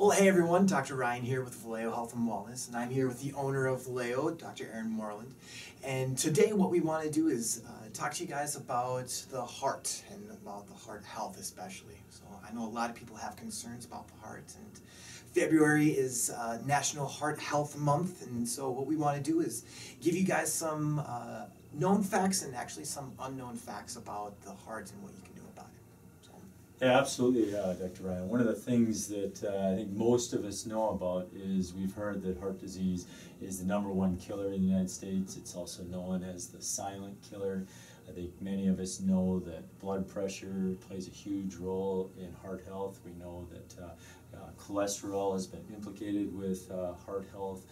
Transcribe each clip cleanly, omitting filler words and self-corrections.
Well, hey everyone, Dr. Ryan here with Valeo Health and Wellness, and I'm here with the owner of Valeo, Dr. Aaron Moreland. And today what we want to do is talk to you guys about the heart and about the heart health especially. So I know a lot of people have concerns about the heart, and February is National Heart Health Month, and so what we want to do is give you guys some known facts and actually some unknown facts about the heart and what you can do about it. Yeah, absolutely, Dr. Ryan. One of the things that I think most of us know about is we've heard that heart disease is the #1 killer in the United States. It's also known as the silent killer. I think many of us know that blood pressure plays a huge role in heart health. We know that cholesterol has been implicated with heart health.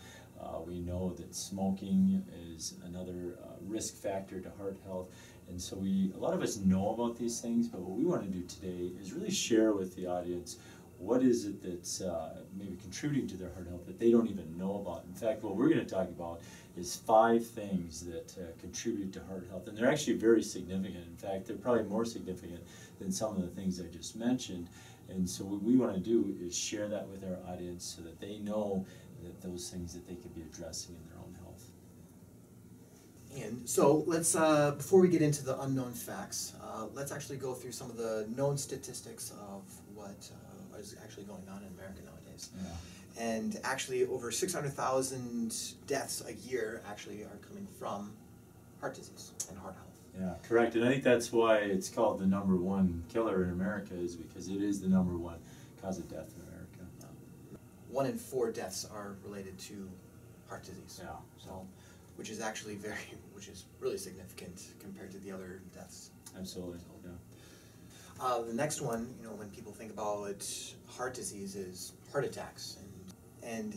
We know that smoking is another risk factor to heart health. And so a lot of us know about these things, but what we want to do today is really share with the audience what is it that's maybe contributing to their heart health that they don't even know about. In fact, what we're going to talk about is 5 things that contribute to heart health, and they're actually very significant. In fact, they're probably more significant than some of the things I just mentioned. And so what we want to do is share that with our audience so that they know that those things that they could be addressing in their own health. And so let's, before we get into the unknown facts, let's actually go through some of the known statistics of what is actually going on in America nowadays. Yeah. And actually over 600,000 deaths a year actually are coming from heart disease and heart health. Yeah, correct. And I think that's why it's called the #1 killer in America, is because it is the #1 cause of death in America. 1 in 4 deaths are related to heart disease. Yeah. So, which is actually which is really significant compared to the other deaths. Absolutely. Yeah. The next one, when people think about heart disease, is heart attacks, and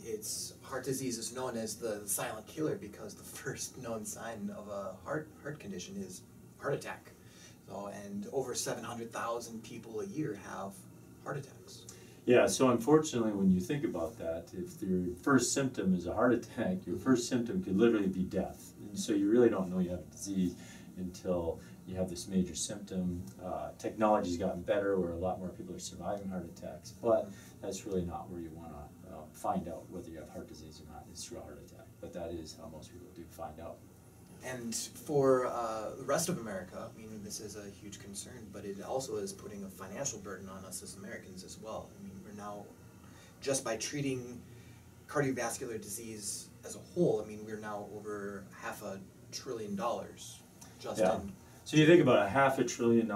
heart disease is known as the silent killer because the first known sign of a heart condition is heart attack. So, and over 700,000 people a year have heart attacks. Yeah, so unfortunately when you think about that, if your first symptom is a heart attack, your first symptom could literally be death. And so you really don't know you have a disease until you have this major symptom. Technology's gotten better where a lot more people are surviving heart attacks, but that's really not where you want to find out whether you have heart disease or not. It's through a heart attack, but that is how most people do find out. And for the rest of America, I mean, this is a huge concern, but it also is putting a financial burden on us as Americans as well. I mean, we're now, just by treating cardiovascular disease as a whole, I mean, we're now over $500 billion just in. So you think about $500 billion,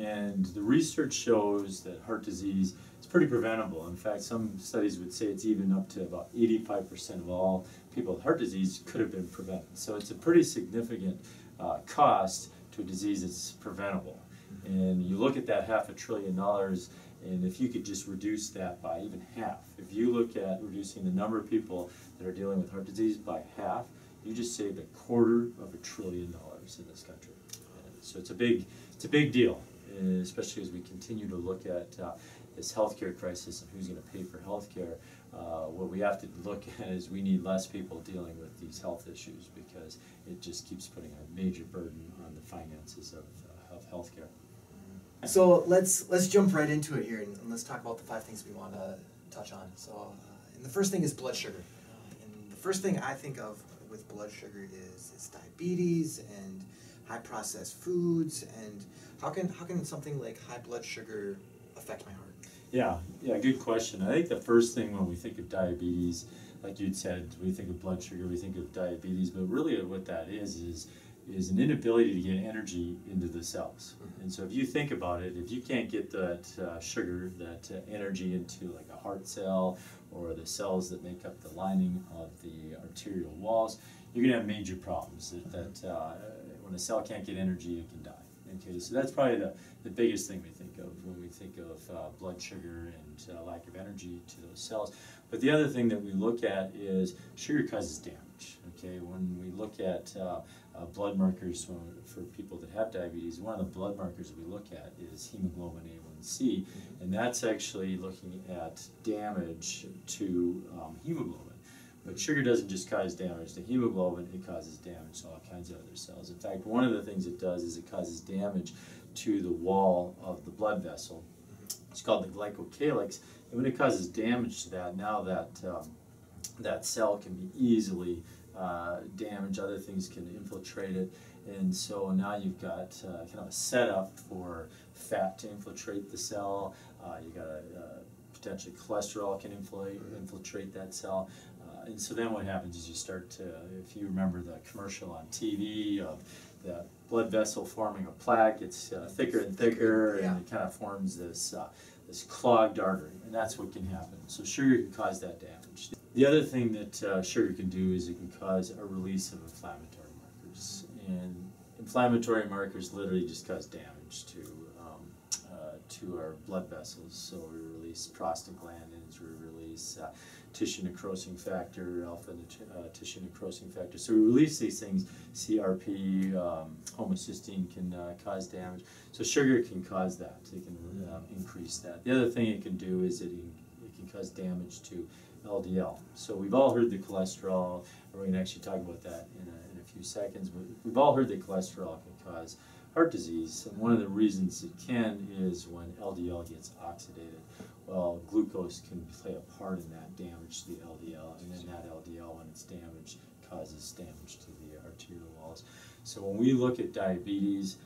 and the research shows that heart disease is pretty preventable. In fact, some studies would say it's even up to about 85% of all people with heart disease could have been prevented. So it's a pretty significant cost to a disease that's preventable. And you look at that $500 billion, and if you could just reduce that by even half, if you look at reducing the number of people that are dealing with heart disease by half, you just saved $250 billion in this country. So it's a big deal, especially as we continue to look at this healthcare crisis and who's going to pay for healthcare. What we have to look at is we need less people dealing with these health issues because it just keeps putting a major burden on the finances of healthcare. So let's jump right into it here, and let's talk about the 5 things we want to touch on. So, and the first thing is blood sugar. And the first thing I think of with blood sugar is diabetes and high processed foods, and how can something like high blood sugar affect my heart? Yeah, good question. I think the first thing when we think of diabetes, like you'd said, we think of blood sugar, we think of diabetes, but really what that is an inability to get energy into the cells. And so if you think about it, if you can't get that sugar, that energy into like a heart cell or the cells that make up the lining of the arterial walls, you're going to have major problems. When a cell can't get energy, it can die. Okay, so that's probably the biggest thing we think of when we think of blood sugar and lack of energy to those cells. But the other thing that we look at is sugar causes damage. Okay, when we look at blood markers for people that have diabetes, one of the blood markers we look at is hemoglobin A1C, and that's actually looking at damage to hemoglobin. But sugar doesn't just cause damage to hemoglobin, it causes damage to all kinds of other cells. In fact, one of the things it does is it causes damage to the wall of the blood vessel. It's called the glycocalyx, And when it causes damage to that, now that that cell can be easily damaged, other things can infiltrate it, and so now you've got kind of a setup for fat to infiltrate the cell. You got potentially cholesterol can infiltrate that cell. And so then what happens is you start to, if you remember the commercial on TV of the blood vessel forming a plaque, it's thicker and thicker, yeah. and it kind of forms this this clogged artery, and that's what can happen. So sugar can cause that damage. The other thing that sugar can do is it can cause a release of inflammatory markers, and inflammatory markers literally just cause damage to our blood vessels. So we release prostaglandins, we release tissue necrosing factor, alpha tissue necrosing factor. So we release these things. CRP, homocysteine can cause damage. So sugar can cause that. It can increase that. The other thing it can do is it can cause damage to LDL. So we've all heard the cholesterol, and we're going to actually talk about that in a few seconds, but we've all heard that cholesterol can cause heart disease, and one of the reasons it can is when LDL gets oxidated. Well, glucose can play a part in that damage to the LDL, and then that LDL, when it's damaged, causes damage to the arterial walls. So when we look at diabetes,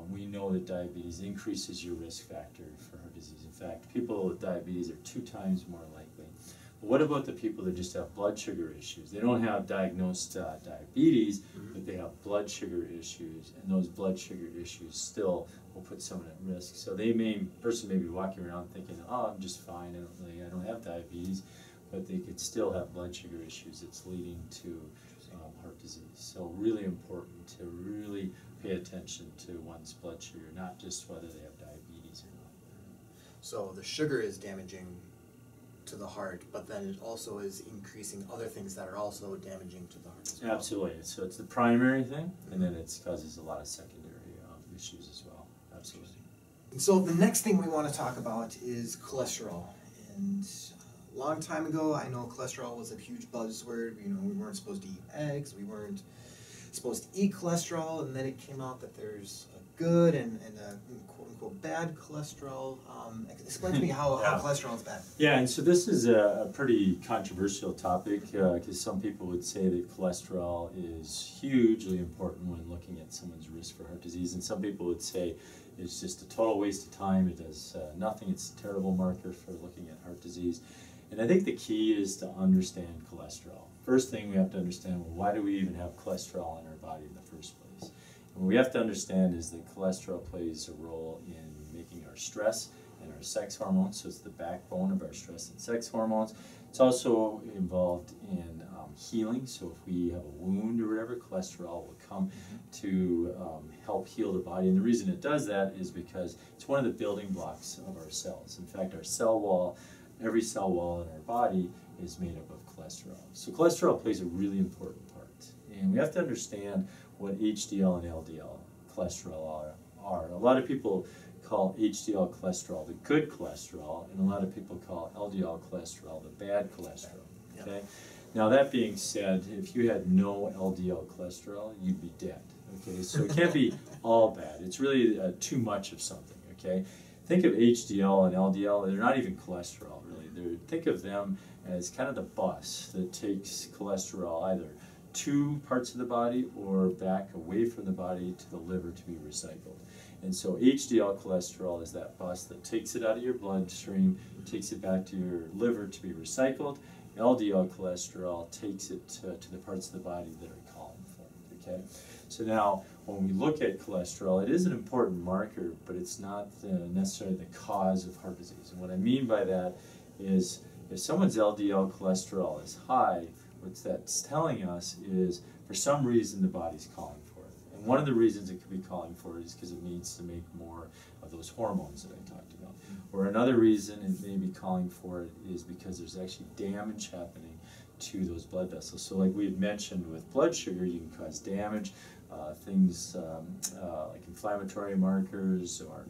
we know that diabetes increases your risk factor for heart disease. In fact, people with diabetes are 2 times more likely. But what about the people that just have blood sugar issues? They don't have diagnosed diabetes, but they have blood sugar issues, and those blood sugar issues still will put someone at risk. So person may be walking around thinking, oh, I'm just fine, I don't have diabetes, but they could still have blood sugar issues that's leading to heart disease. So really important to really pay attention to one's blood sugar, not just whether they have diabetes or not. So the sugar is damaging to the heart, but then it also is increasing other things that are also damaging to the heart as well. Absolutely. So it's the primary thing, and then it causes a lot of secondary issues as well. Absolutely. And so the next thing we want to talk about is cholesterol. And a long time ago, I know cholesterol was a huge buzzword. You know, we weren't supposed to eat eggs. We weren't supposed to eat cholesterol. And then it came out that there's a good and a quote-unquote bad cholesterol. Explain to me how cholesterol is bad. Yeah, and so this is a pretty controversial topic because some people would say that cholesterol is hugely important when looking at someone's risk for heart disease, and some people would say it's just a total waste of time. It does nothing. It's a terrible marker for looking at heart disease. And I think the key is to understand cholesterol. First thing we have to understand, well, why do we even have cholesterol in our body in the first place? And what we have to understand is that cholesterol plays a role in making our stress and our sex hormones, so it's the backbone of our stress and sex hormones. It's also involved in healing, so if we have a wound or whatever, cholesterol will come to help heal the body. And the reason it does that is because it's one of the building blocks of our cells. In fact, our cell wall, every cell wall in our body is made up of cholesterol. So cholesterol plays a really important part. And we have to understand what HDL and LDL cholesterol are. A lot of people call HDL cholesterol the good cholesterol, and a lot of people call LDL cholesterol the bad cholesterol. Okay? Now that being said, if you had no LDL cholesterol, you'd be dead. Okay, so it can't be all bad. It's really too much of something. Okay, think of HDL and LDL. They're not even cholesterol really. Think of them as kind of the bus that takes cholesterol either to parts of the body or back away from the body to the liver to be recycled. And so HDL cholesterol is that bus that takes it out of your bloodstream, takes it back to your liver to be recycled. LDL cholesterol takes it to the parts of the body that are calling for it. Okay? So now, when we look at cholesterol, it is an important marker, but it's not necessarily the cause of heart disease. And what I mean by that is if someone's LDL cholesterol is high, what that's telling us is for some reason the body's calling for it. And one of the reasons it could be calling for it is because it needs to make more of those hormones that I talked about. Or another reason it may be calling for it is because there's actually damage happening to those blood vessels. So like we had mentioned with blood sugar, you can cause damage, things like inflammatory markers or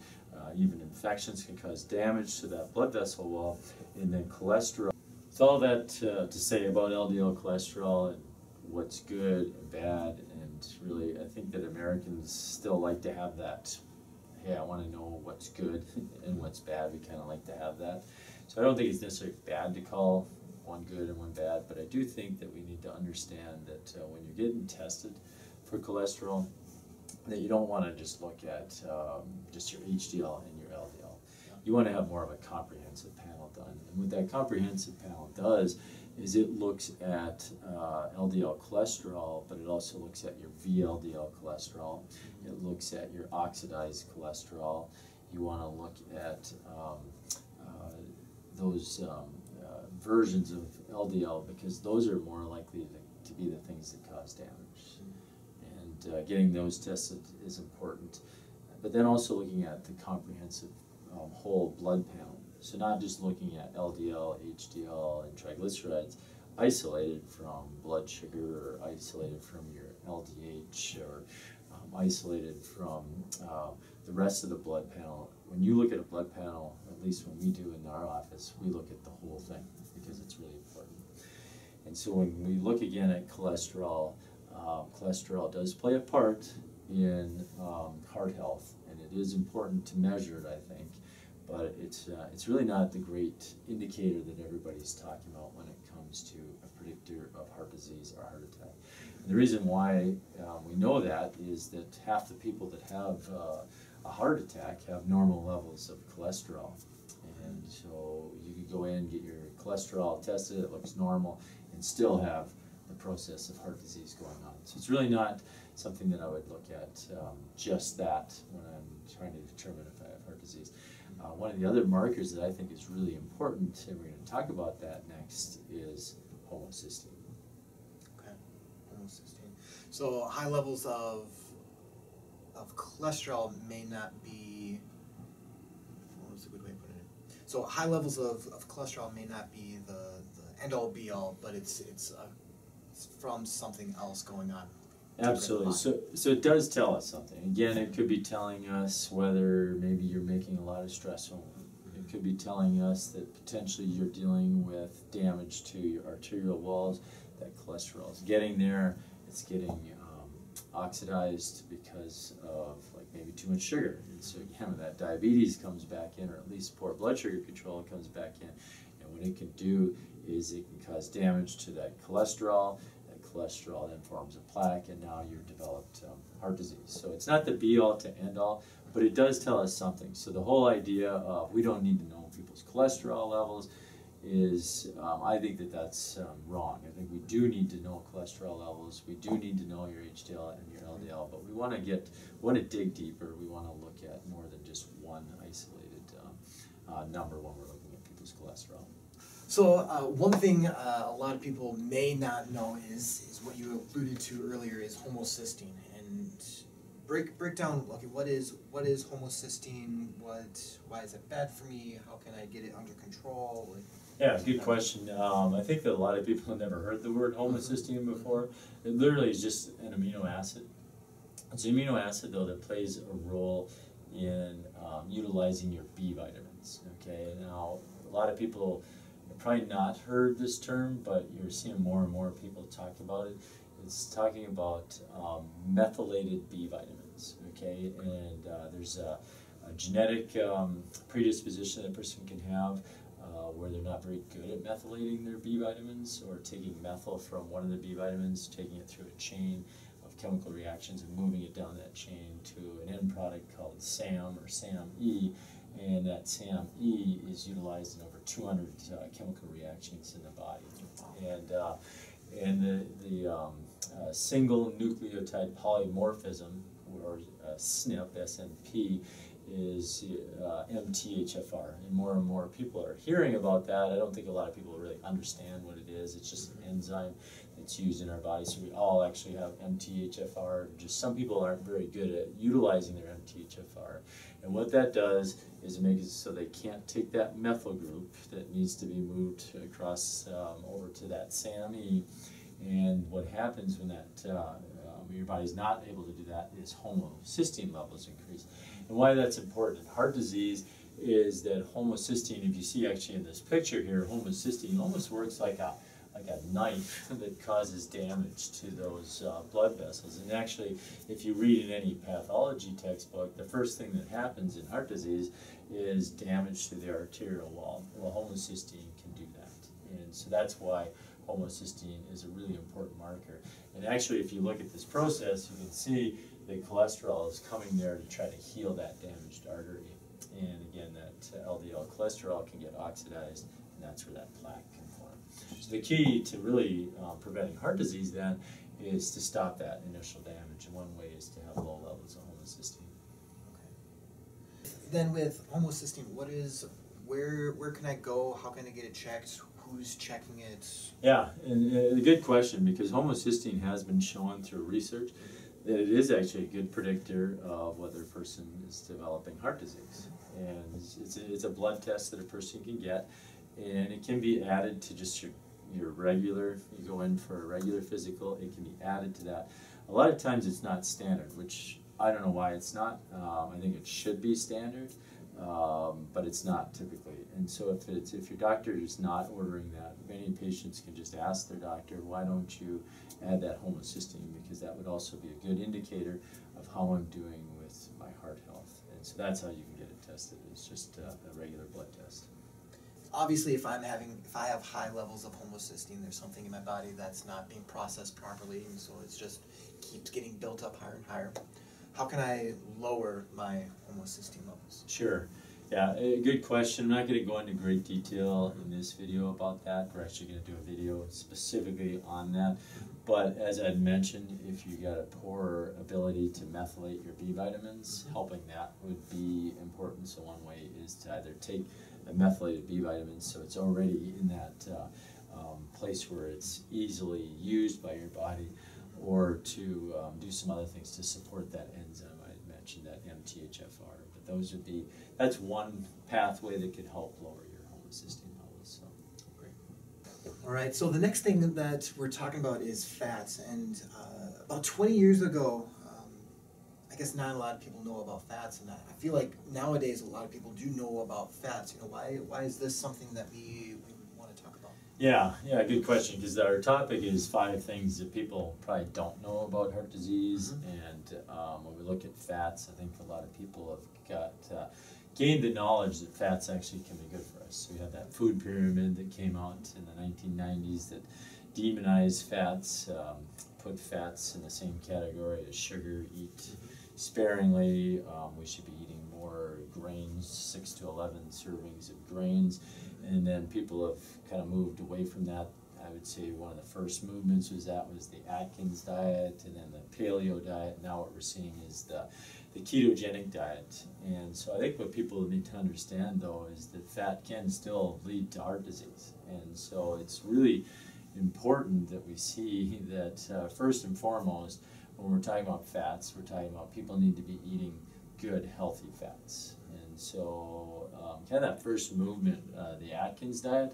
even infections can cause damage to that blood vessel wall, and then cholesterol. It's all that to say about LDL cholesterol and what's good and bad, and really I think that Americans still like to have that, hey, I want to know what's good and what's bad. We kind of like to have that. So I don't think it's necessarily bad to call one good and one bad, but I do think that we need to understand that when you're getting tested for cholesterol, that you don't want to just look at just your HDL and your LDL. You want to have more of a comprehensive panel done. And what that comprehensive panel does is it looks at LDL cholesterol, but it also looks at your VLDL cholesterol. It looks at your oxidized cholesterol. You want to look at those versions of LDL, because those are more likely to be the things that cause damage. And getting those tested is important. But then also looking at the comprehensive whole blood panel. So not just looking at LDL, HDL, and triglycerides isolated from blood sugar, or isolated from your LDH, or isolated from the rest of the blood panel. When you look at a blood panel, at least when we do in our office, we look at the whole thing because it's really important. And so when we look again at cholesterol, cholesterol does play a part in heart health, and it is important to measure it, I think. But it's really not the great indicator that everybody's talking about when it comes to a predictor of heart disease or heart attack. And the reason why we know that is that half the people that have a heart attack have normal levels of cholesterol. And so you could go in and get your cholesterol tested, it looks normal, and still have the process of heart disease going on. So it's really not something that I would look at just that when I'm trying to determine if I have heart disease. One of the other markers that I think is really important, and we're going to talk about that next, is homocysteine. Okay, homocysteine. So high levels of cholesterol may not be, what was a good way of putting it? So high levels of cholesterol may not be the end all be all, but it's from something else going on. Absolutely. So it does tell us something. Again, it could be telling us whether maybe you're making a lot of stress home. It could be telling us that potentially you're dealing with damage to your arterial walls, that cholesterol is getting there, it's getting oxidized because of like maybe too much sugar. And so again, when that diabetes comes back in, or at least poor blood sugar control comes back in, and what it can do is it can cause damage to that cholesterol. Cholesterol then forms a plaque, and now you've developed heart disease. So it's not the be-all to end-all, but it does tell us something. So the whole idea of we don't need to know people's cholesterol levels is, I think that that's wrong. I think we do need to know cholesterol levels. We do need to know your HDL and your LDL, but we want to dig deeper. We want to look at more than just one isolated number when we're looking at people's cholesterol. So one thing a lot of people may not know is what you alluded to earlier is homocysteine. And break down, okay, what is homocysteine? Why is it bad for me? How can I get it under control? Yeah, good question. I think that a lot of people have never heard the word homocysteine before. It literally is just an amino acid. It's an amino acid, though, that plays a role in utilizing your B vitamins. Okay, now a lot of people probably not heard this term, but you're seeing more and more people talk about it. It's talking about methylated B vitamins, okay? And there's a genetic predisposition that a person can have where they're not very good at methylating their B vitamins, or taking methyl from one of the B vitamins, taking it through a chain of chemical reactions and moving it down that chain to an end product called SAM or SAMe. And that SAMe is utilized in over 200 chemical reactions in the body. And the single nucleotide polymorphism, or SNP, SNP, is MTHFR. And more people are hearing about that. I don't think a lot of people really understand what it is. It's just an enzyme that's used in our body. So we all actually have MTHFR. Just some people aren't very good at utilizing their MTHFR. And what that does is it makes it so they can't take that methyl group that needs to be moved across over to that SAMe. And what happens when that your body's not able to do that is homocysteine levels increase. And why that's important in heart disease is that homocysteine, if you see actually in this picture here, homocysteine almost works like a like a knife that causes damage to those blood vessels. And actually, if you read in any pathology textbook, the first thing that happens in heart disease is damage to the arterial wall. Well, homocysteine can do that. And so that's why homocysteine is a really important marker. And actually, if you look at this process, you can see the cholesterol is coming there to try to heal that damaged artery. And again, that LDL cholesterol can get oxidized, and that's where that plaque can form. So the key to really preventing heart disease then is to stop that initial damage, and one way is to have low levels of homocysteine. Okay. Then with homocysteine, where can I go? How can I get it checked? Who's checking it? Yeah, and a good question, because homocysteine has been shown through research that it is actually a good predictor of whether a person is developing heart disease. And it's a blood test that a person can get, and it can be added to just your regular, you go in for a regular physical, it can be added to that. A lot of times it's not standard, which I don't know why it's not. I think it should be standard, but it's not typically. And so if your doctor is not ordering that, many patients can just ask their doctor, why don't you add that homocysteine, because that would also be a good indicator of how I'm doing with my heart health. And so that's how you can get it tested. It's just a regular blood test. Obviously, if I have high levels of homocysteine, there's something in my body that's not being processed properly, and so it just keeps getting built up higher and higher. How can I lower my homocysteine levels? Sure. Yeah, a good question. I'm not going to go into great detail in this video about that. We're actually going to do a video specifically on that. But as I mentioned, if you got a poor ability to methylate your B vitamins, helping that would be important. So one way is to either take a methylated B vitamins, so it's already in that place where it's easily used by your body, or to do some other things to support that enzyme. I mentioned that MTHFR, but that's one pathway that could help lower your homocysteine levels. So. Great. All right, so the next thing that we're talking about is fats, and about 20 years ago, I guess not a lot of people know about fats, and I feel like nowadays a lot of people do know about fats. You know, why is this something that we want to talk about? Yeah, good question, because our topic is 5 things that people probably don't know about heart disease. And when we look at fats, I think a lot of people have gained the knowledge that fats actually can be good for us. So we have that food pyramid that came out in the 1990s that demonized fats, put fats in the same category as sugar, eat sparingly. We should be eating more grains, 6 to 11 servings of grains. And then people have kind of moved away from that. I would say one of the first movements was the Atkins diet, and then the paleo diet. Now what we're seeing is the ketogenic diet. And so I think what people need to understand, though, is that fat can still lead to heart disease. And so it's really important that we see that first and foremost, when we're talking about fats, we're talking about people need to be eating good, healthy fats. And so kind of that first movement, the Atkins diet,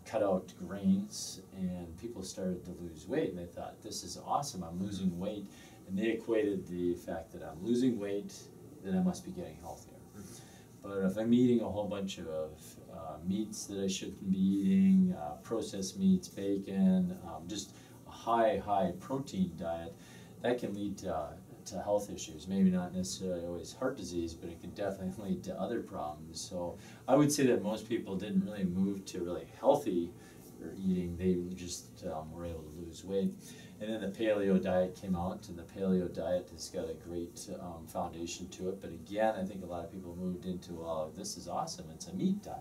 cut out grains, and people started to lose weight, and they thought, this is awesome, I'm losing weight. And they equated the fact that I'm losing weight, then I must be getting healthier. But if I'm eating a whole bunch of meats that I shouldn't be eating, processed meats, bacon, just a high protein diet, that can lead to health issues. Maybe not necessarily always heart disease, but it can definitely lead to other problems. So I would say that most people didn't really move to really healthy eating. They just were able to lose weight. And then the paleo diet came out, and the paleo diet has got a great foundation to it. But again, I think a lot of people moved into, well, this is awesome, it's a meat diet.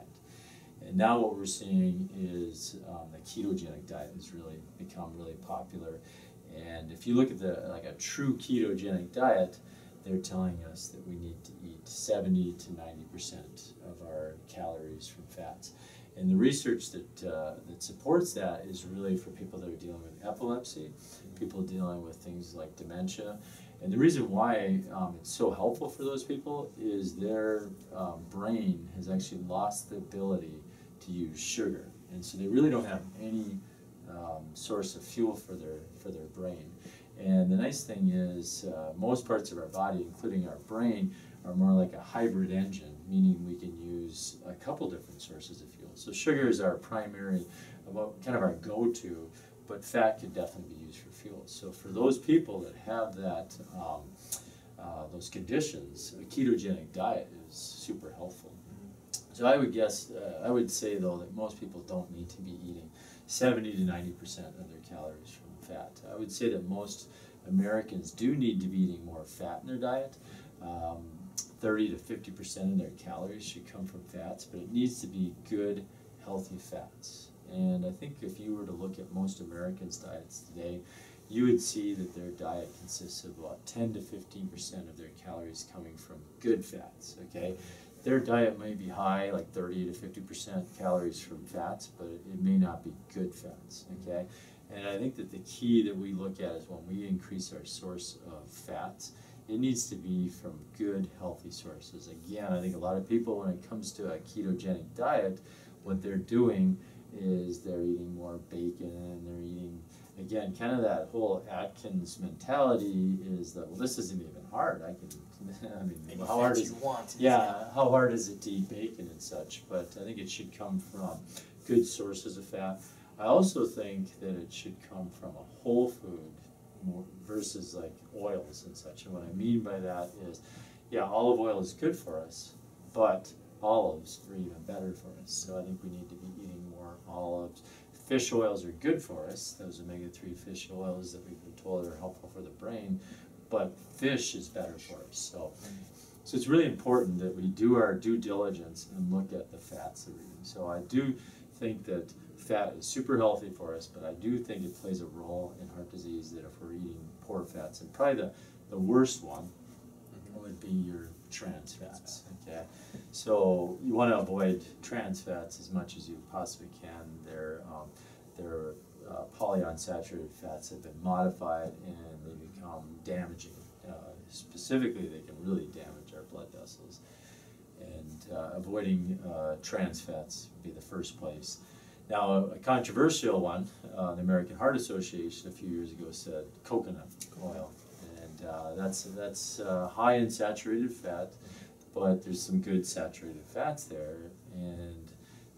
And now what we're seeing is the ketogenic diet has really become really popular. And if you look at a true ketogenic diet, they're telling us that we need to eat 70 to 90% of our calories from fats. And the research that supports that is really for people that are dealing with epilepsy, people dealing with things like dementia. And the reason why it's so helpful for those people is their brain has actually lost the ability to use sugar. And so they really don't have any source of fuel for their brain. And the nice thing is most parts of our body, including our brain, are more like a hybrid engine, meaning we can use a couple different sources of fuel. So sugar is our primary kind of our go-to, but fat could definitely be used for fuel. So for those people that have that, those conditions, a ketogenic diet is super helpful. So I would guess, I would say though that most people don't need to be eating 70 to 90% of their calories from fat. I would say that most Americans do need to be eating more fat in their diet. 30 to 50% of their calories should come from fats, but it needs to be good, healthy fats. And I think if you were to look at most Americans' diets today, you would see that their diet consists of about 10 to 15% of their calories coming from good fats, okay? Their diet may be high, like 30 to 50% calories from fats, but it may not be good fats, okay? And I think that the key that we look at is when we increase our source of fats, it needs to be from good, healthy sources. Again, I think a lot of people, when it comes to a ketogenic diet, what they're doing is they're eating more bacon, and they're eating, again, kind of that whole Atkins mentality is that, well, this isn't even hard. I can, I mean, how hard is, how hard is it to eat bacon and such? But I think it should come from good sources of fat. I also think that it should come from a whole food versus like oils and such. And what I mean by that is, yeah, olive oil is good for us, but olives are even better for us. So I think we need to be eating more olives. Fish oils are good for us, those omega-3 fish oils that we've been told are helpful for the brain, but fish is better for us. So it's really important that we do our due diligence and look at the fats that we're eating. So I do think that fat is super healthy for us, but I do think it plays a role in heart disease, that if we're eating poor fats, and probably the worst one would be your trans fats, okay? So you want to avoid trans fats as much as you possibly can. They're polyunsaturated fats have been modified, and they become damaging. Specifically, they can really damage our blood vessels. And avoiding trans fats would be the first place. Now, a controversial one, the American Heart Association a few years ago said coconut oil. And that's high in saturated fat, but there's some good saturated fats there. And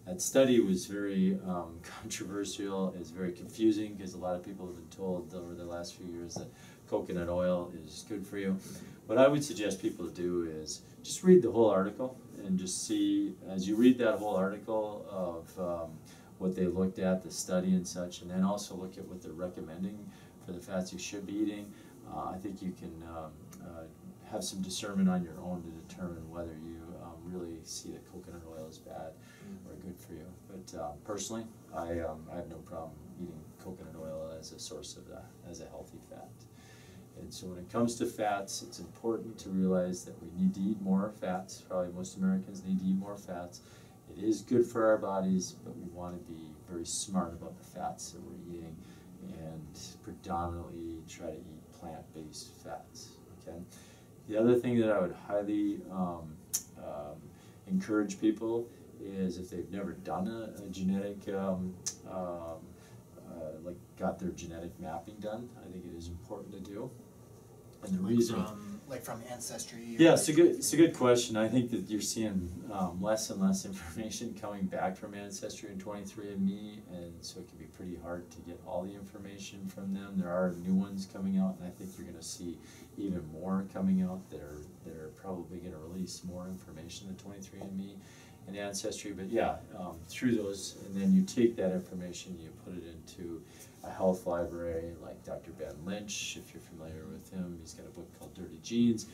that study was very controversial. It's very confusing because a lot of people have been told over the last few years that coconut oil is good for you. What I would suggest people do is just read the whole article and just see, as you read that whole article of what they looked at, the study and such, and then also look at what they're recommending for the fats you should be eating. I think you can have some discernment on your own to determine whether you really see that coconut oil is bad or good for you. But personally, I have no problem eating coconut oil as a source of that, as a healthy fat. And so when it comes to fats, it's important to realize that we need to eat more fats. Probably most Americans need to eat more fats. It is good for our bodies, but we want to be very smart about the fats that we're eating and predominantly try to eat plant-based fats, okay? The other thing that I would highly encourage people is, if they've never done a genetic, like got their genetic mapping done, I think it is important to do. And the reason, from Ancestry? Yeah, it's a good question. I think that you're seeing less and less information coming back from Ancestry and 23andMe, and so it can be pretty hard to get all the information from them. There are new ones coming out, and I think you're going to see even more coming out. They're probably going to release more information than 23andMe and Ancestry. But yeah, through those, and then you take that information, you put it into a health library like Dr. Ben Lynch, if you're familiar with him. He's got a book called Dirty Genes.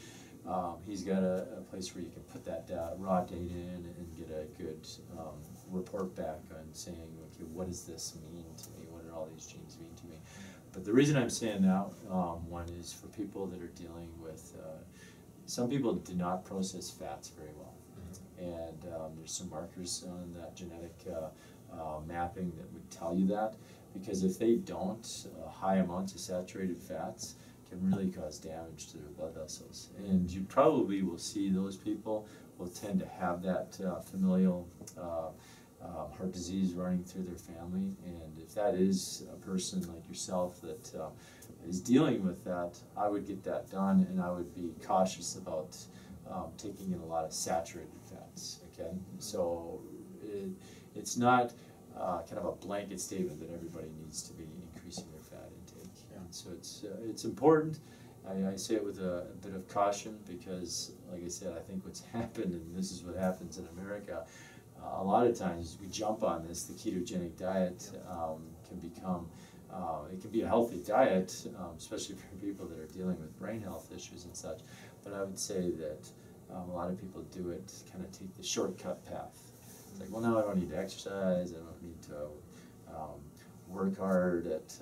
He's got a place where you can put that raw data in and get a good report back on saying, okay, what does this mean to me? What do all these genes mean to me? But the reason I'm saying that one is for people that are dealing with, some people do not process fats very well. And there's some markers on that genetic mapping that would tell you that. Because if they don't, high amounts of saturated fats can really cause damage to their blood vessels. And you probably will see those people will tend to have that familial heart disease running through their family. And if that is a person like yourself that is dealing with that, I would get that done, and I would be cautious about taking in a lot of saturated fats, okay? So it's not kind of a blanket statement that everybody needs to be increasing their fat intake. Yeah. And so it's important. I say it with a bit of caution because, like I said, I think what's happened, and this is what happens in America, a lot of times we jump on this. The ketogenic diet can become, it can be a healthy diet, especially for people that are dealing with brain health issues and such. But I would say that a lot of people do it, kind of take the shortcut path. It's like, well, now I don't need to exercise, I don't need to work hard at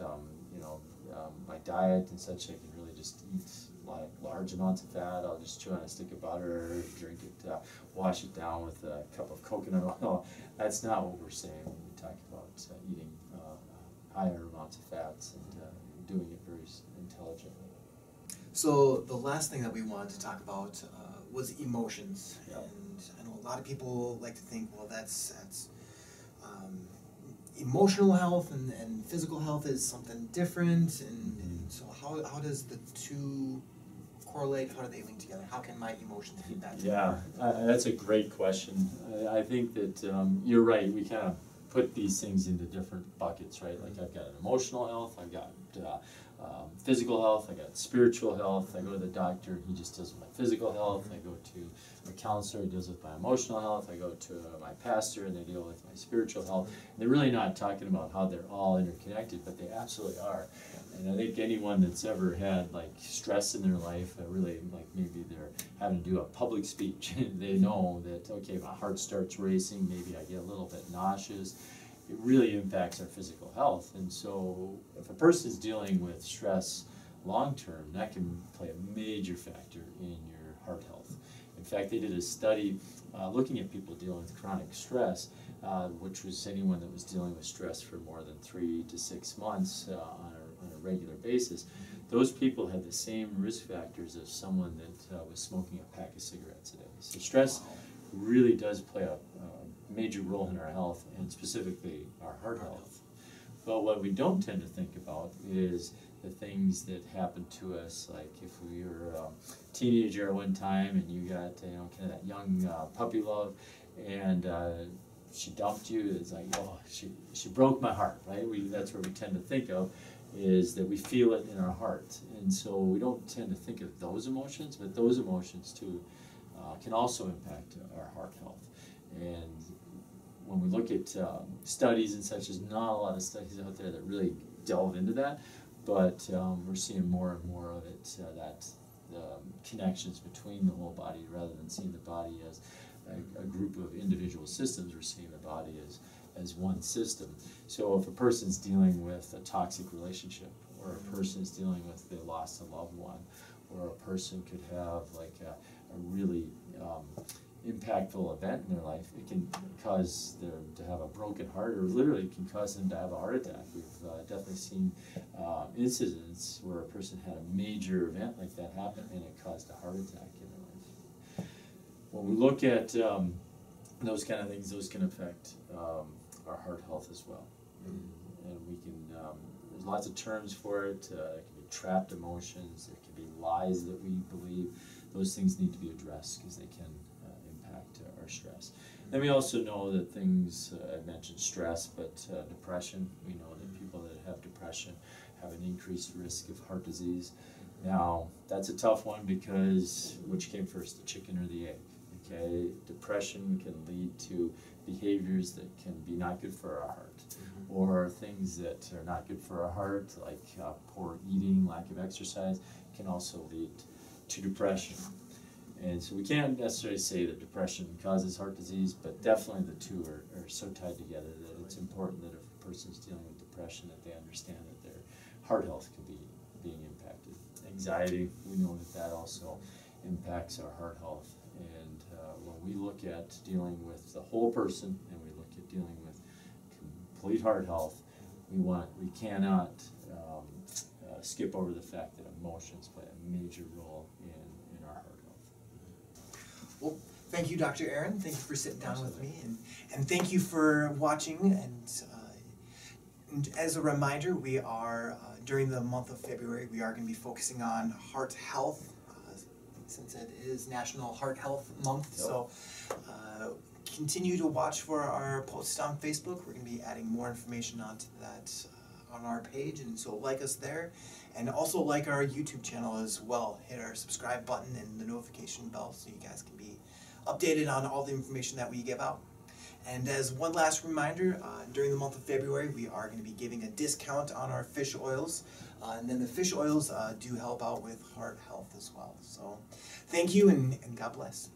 my diet and such. I can really just eat large amounts of fat. I'll just chew on a stick of butter, drink it, wash it down with a cup of coconut oil. That's not what we're saying when we talk about eating higher amounts of fats and doing it very intelligently. So the last thing that we wanted to talk about was emotions. Yep. And I know a lot of people like to think, well, that's emotional health and physical health is something different. And so how does the two correlate? How do they link together? How can my emotions feed that? Yeah, that's a great question. I think that you're right. We kind of put these things into different buckets, right? Like I've got an emotional health, I've got physical health, I got spiritual health. I go to the doctor, he just deals with my physical health. I go to a counselor, he deals with my emotional health. I go to my pastor, and they deal with my spiritual health. And they're really not talking about how they're all interconnected, but they absolutely are. And I think anyone that's ever had like stress in their life, really like maybe they're having to do a public speech, they know that, okay, my heart starts racing, maybe I get a little bit nauseous. It really impacts our physical health. And so if a person is dealing with stress long term, that can play a major factor in your heart health. In fact, they did a study looking at people dealing with chronic stress, which was anyone that was dealing with stress for more than 3 to 6 months on a regular basis. Those people had the same risk factors as someone that was smoking a pack of cigarettes a day. So stress really does play a major role in our health, and specifically our heart health. But what we don't tend to think about is the things that happen to us, like if we were a teenager at one time and you got kind of that young puppy love, and she dumped you. It's like, oh, she broke my heart, right? That's where we tend to think of, is that we feel it in our heart. And so we don't tend to think of those emotions, but those emotions too can also impact our heart health. And when we look at studies and such, there's not a lot of studies out there that really delve into that, but we're seeing more and more of it, that connections between the whole body, rather than seeing the body as a group of individual systems, we're seeing the body as one system. So if a person's dealing with a toxic relationship, or a person is dealing with the loss of a loved one, or a person could have like a really impactful event in their life, it can cause them to have a broken heart, or literally can cause them to have a heart attack. We've definitely seen incidents where a person had a major event like that happen, and it caused a heart attack in their life. When we look at those kind of things, those can affect our heart health as well. And we can, there's lots of terms for it. There can be trapped emotions, there can be lies that we believe. Those things need to be addressed because they can impact our stress. Then we also know that things, I mentioned stress, but depression. We know that people that have depression have an increased risk of heart disease. Now, that's a tough one because which came first, the chicken or the egg? Okay, depression can lead to behaviors that can be not good for our heart, or things that are not good for our heart, like poor eating, lack of exercise, can also lead to depression. And so we can't necessarily say that depression causes heart disease, but definitely the two are so tied together that it's important that if a person's dealing with depression, that they understand that their heart health can be being impacted. Anxiety, we know that also impacts our heart health. And when we look at dealing with the whole person, and we look at dealing with complete heart health, we cannot skip over the fact that emotions play a major role in our heart health. Well, thank you, Dr. Aaron. Thank you for sitting down with me, and thank you for watching. And as a reminder, we are, during the month of February, we are going to be focusing on heart health, since it is National Heart Health Month. Yep. So continue to watch for our posts on Facebook. We're going to be adding more information onto that on our page, and so like us there. And also like our YouTube channel as well. Hit our subscribe button and the notification bell so you guys can be updated on all the information that we give out. And as one last reminder, during the month of February, we are going to be giving a discount on our fish oils. And then the fish oils do help out with heart health as well. So thank you, and God bless.